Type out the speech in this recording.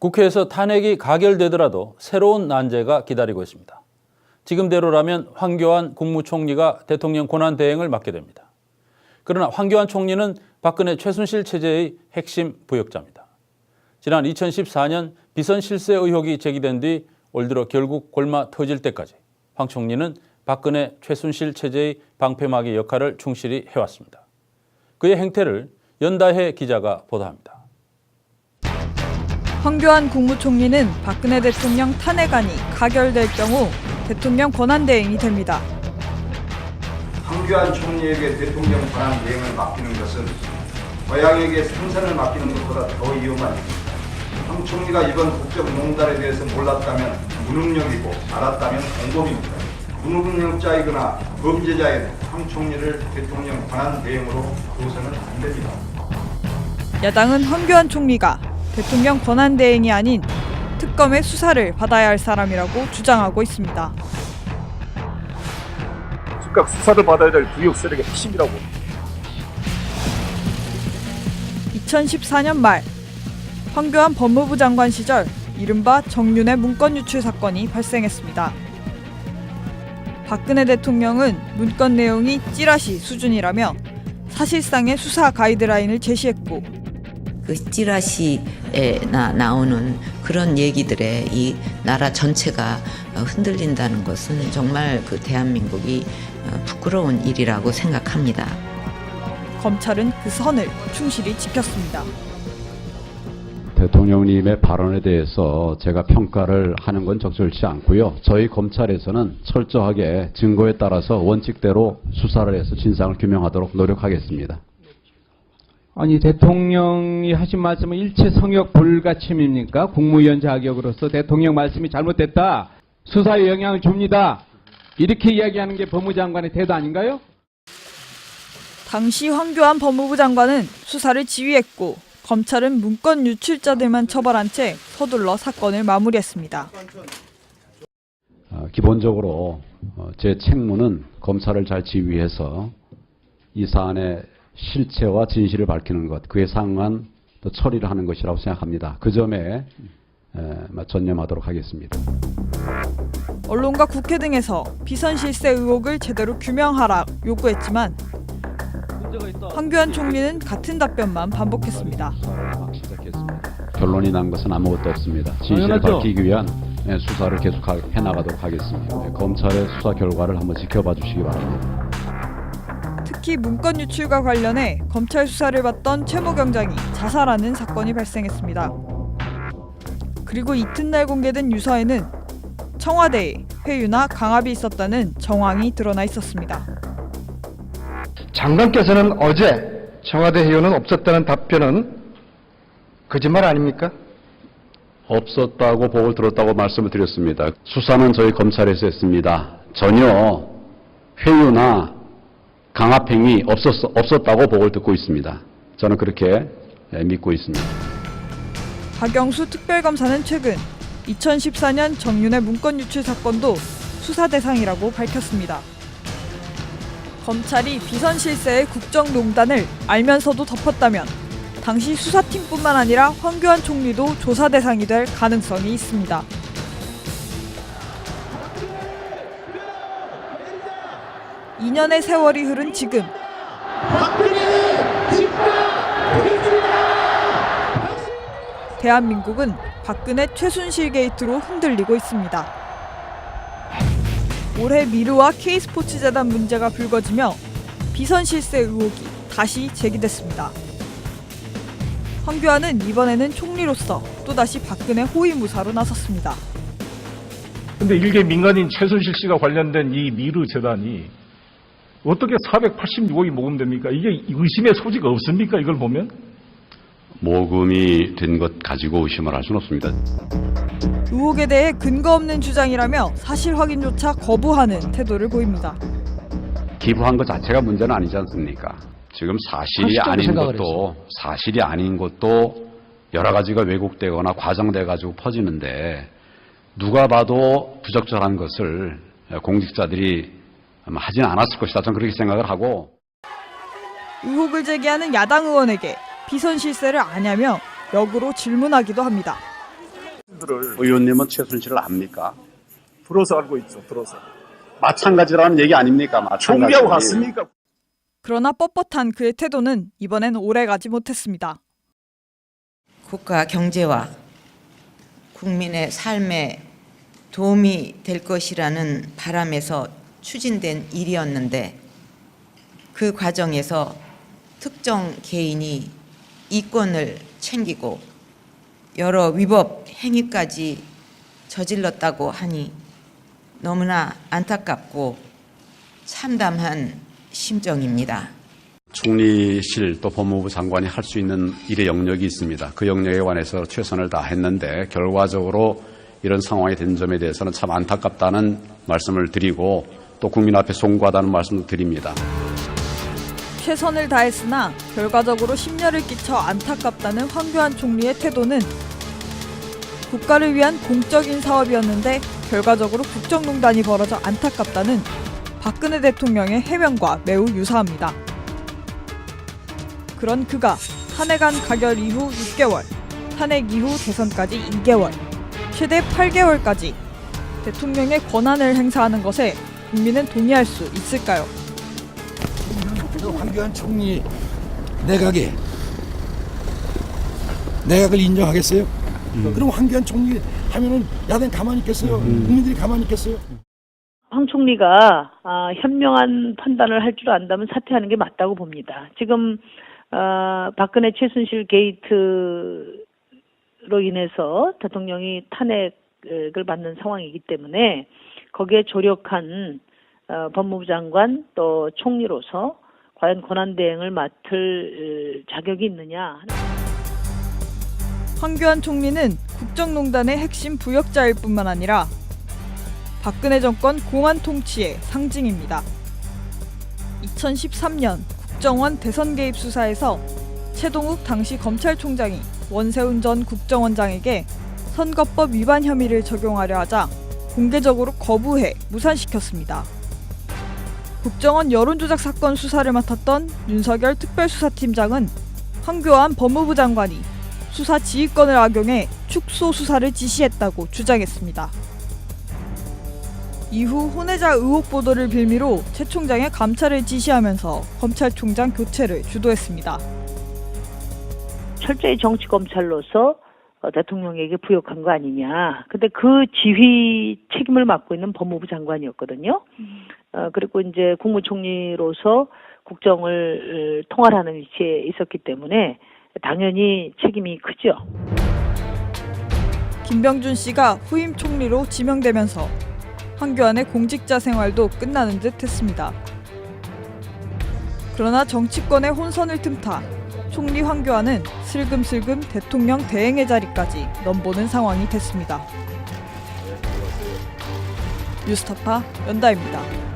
국회에서 탄핵이 가결되더라도 새로운 난제가 기다리고 있습니다. 지금대로라면 황교안 국무총리가 대통령 권한대행을 맡게 됩니다. 그러나 황교안 총리는 박근혜 최순실 체제의 핵심 부역자입니다. 지난 2014년 비선 실세 의혹이 제기된 뒤 올 들어 결국 골마 터질 때까지 황 총리는 박근혜 최순실 체제의 방패막이 역할을 충실히 해왔습니다. 그의 행태를 연다혜 기자가 보도합니다. 황교안 국무총리는 박근혜 대통령 탄핵안이 가결될 경우 대통령 권한대행이 됩니다. 황교안 총리에게 대통령 권한대행을 맡기는 것은 고향에게 생선을 맡기는 것보다 더 위험한 일입니다. 황 총리가 이번 국정농단에 대해서 몰랐다면 무능력이고 알았다면 공범입니다. 무능력자이거나 범죄자인 황 총리를 대통령 권한대행으로 둬서는 안 됩니다. 야당은 황교안 총리가 대통령 권한대행이 아닌 특검의 수사를 받아야 할 사람이라고 주장하고 있습니다. 즉각 수사를 받아야 될 부역 세력의 핵심이라고. 2014년 말 황교안 법무부 장관 시절 이른바 정윤회 문건 유출 사건이 발생했습니다. 박근혜 대통령은 문건 내용이 찌라시 수준이라며 사실상의 수사 가이드라인을 제시했고 그 찌라시에 나오는 그런 얘기들에 이 나라 전체가 흔들린다는 것은 정말 그 대한민국이 부끄러운 일이라고 생각합니다. 검찰은 그 선을 충실히 지켰습니다. 대통령님의 발언에 대해서 제가 평가를 하는 건 적절치 않고요. 저희 검찰에서는 철저하게 증거에 따라서 원칙대로 수사를 해서 진상을 규명하도록 노력하겠습니다. 아니 대통령이 하신 말씀은 일체 성역 불가침입니까? 국무위원 자격으로서 대통령 말씀이 잘못됐다. 수사에 영향을 줍니다. 이렇게 이야기하는 게 법무장관의 태도 아닌가요? 당시 황교안 법무부 장관은 수사를 지휘했고 검찰은 문건 유출자들만 처벌한 채 서둘러 사건을 마무리했습니다. 기본적으로 제 책무는 검찰을 잘 지휘해서 이 사안의 실체와 진실을 밝히는 것, 그에 상응한 또 처리를 하는 것이라고 생각합니다. 그 점에 전념하도록 하겠습니다. 언론과 국회 등에서 비선 실세 의혹을 제대로 규명하라 요구했지만 황교안 총리는 같은 답변만 반복했습니다. 결론이 난 것은 아무것도 없습니다. 진실을 밝히기 위한 수사를 계속 해나가도록 하겠습니다. 검찰의 수사 결과를 한번 지켜봐 주시기 바랍니다. 특히 문건 유출과 관련해 검찰 수사를 받던 최모 경장이 자살하는 사건이 발생했습니다. 그리고 이튿날 공개된 유서에는 청와대에 회유나 강압이 있었다는 정황이 드러나 있었습니다. 장관께서는 어제 청와대 회유는 없었다는 답변은 거짓말 아닙니까? 없었다고 보고를 들었다고 말씀을 드렸습니다. 수사는 저희 검찰에서 했습니다. 전혀 회유나 강압행위 없었다고 보고를 듣고 있습니다. 저는 그렇게 믿고 있습니다. 박영수 특별검사는 최근 2014년 정윤회 문건 유출 사건도 수사 대상이라고 밝혔습니다. 검찰이 비선 실세의 국정농단을 알면서도 덮었다면 당시 수사팀뿐만 아니라 황교안 총리도 조사 대상이 될 가능성이 있습니다. (2년의) 세월이 흐른 지금 대한민국은 박근혜 최순실 게이트로 흔들리고 있습니다. 올해 미르와 K스포츠재단 문제가 불거지며 비선 실세 의혹이 다시 제기됐습니다. 황교안은 이번에는 총리로서 또다시 박근혜 호위무사로 나섰습니다. 근데 일개 민간인 최순실 씨가 관련된 이 미르 재단이 어떻게 486억이 모금됩니까? 이게 의심의 소지가 없습니까? 이걸 보면? 모금이 된 것 가지고 의심을 할 수는 없습니다. 의혹에 대해 근거 없는 주장이라며 사실 확인조차 거부하는 태도를 보입니다. 기부한 것 자체가 문제는 아니지 않습니까? 지금 사실이 아닌 것도 여러 가지가 왜곡되거나 과장돼 가지고 퍼지는데 누가 봐도 부적절한 것을 공직자들이 하진 않았을 것이다. 저는 그렇게 생각을 하고. 의혹을 제기하는 야당 의원에게 비선 실세를 아냐며 역으로 질문하기도 합니다. 의원님은 최순실을 압니까? 들어서 알고 있죠. 들어서. 마찬가지라는 얘기 아닙니까? 마찬가지. 총리하고 같습니까? 그러나 뻣뻣한 그의 태도는 이번엔 오래가지 못했습니다. 국가 경제와 국민의 삶에 도움이 될 것이라는 바람에서 추진된 일이었는데 그 과정에서 특정 개인이 이권을 챙기고 여러 위법 행위까지 저질렀다고 하니 너무나 안타깝고 참담한 심정입니다. 총리실 또 법무부 장관이 할 수 있는 일의 영역이 있습니다. 그 영역에 관해서 최선을 다했는데 결과적으로 이런 상황이 된 점에 대해서는 참 안타깝다는 말씀을 드리고 또 국민 앞에 송구하다는 말씀도 드립니다. 최선을 다했으나 결과적으로 심려를 끼쳐 안타깝다는 황교안 총리의 태도는 국가를 위한 공적인 사업이었는데 결과적으로 국정농단이 벌어져 안타깝다는 박근혜 대통령의 해명과 매우 유사합니다. 그런 그가 탄핵안 가결 이후 6개월, 탄핵 이후 대선까지 2개월, 최대 8개월까지 대통령의 권한을 행사하는 것에 국민은 동의할 수 있을까요? 황교안 총리 내각을 인정하겠어요? 그럼 황교안 총리 하면은 야당 가만히 있겠어요? 국민들이 가만히 있겠어요? 황 총리가 현명한 판단을 할 줄 안다면 사퇴하는 게 맞다고 봅니다. 지금 박근혜 최순실 게이트로 인해서 대통령이 탄핵을 받는 상황이기 때문에 거기에 조력한 법무부 장관 또 총리로서 과연 권한대행을 맡을 자격이 있느냐. 황교안 총리는 국정농단의 핵심 부역자일 뿐만 아니라 박근혜 정권 공안 통치의 상징입니다. 2013년 국정원 대선 개입 수사에서 최동욱 당시 검찰총장이 원세훈 전 국정원장에게 선거법 위반 혐의를 적용하려 하자 공개적으로 거부해 무산시켰습니다. 국정원 여론조작 사건 수사를 맡았던 윤석열 특별수사팀장은 황교안 법무부 장관이 수사 지휘권을 악용해 축소 수사를 지시했다고 주장했습니다. 이후 혼외자 의혹 보도를 빌미로 최 총장의 감찰을 지시하면서 검찰총장 교체를 주도했습니다. 철저히 정치 검찰로서 대통령에게 부역한 거 아니냐. 근데 그 지휘 책임을 맡고 있는 법무부 장관이었거든요. 그리고 이제 국무총리로서 국정을 통할하는 위치에 있었기 때문에 당연히 책임이 크죠. 김병준 씨가 후임 총리로 지명되면서 황교안의 공직자 생활도 끝나는 듯 했습니다. 그러나 정치권의 혼선을 틈타 총리 황교안은 슬금슬금 대통령 대행의 자리까지 넘보는 상황이 됐습니다. 뉴스타파 연다입니다.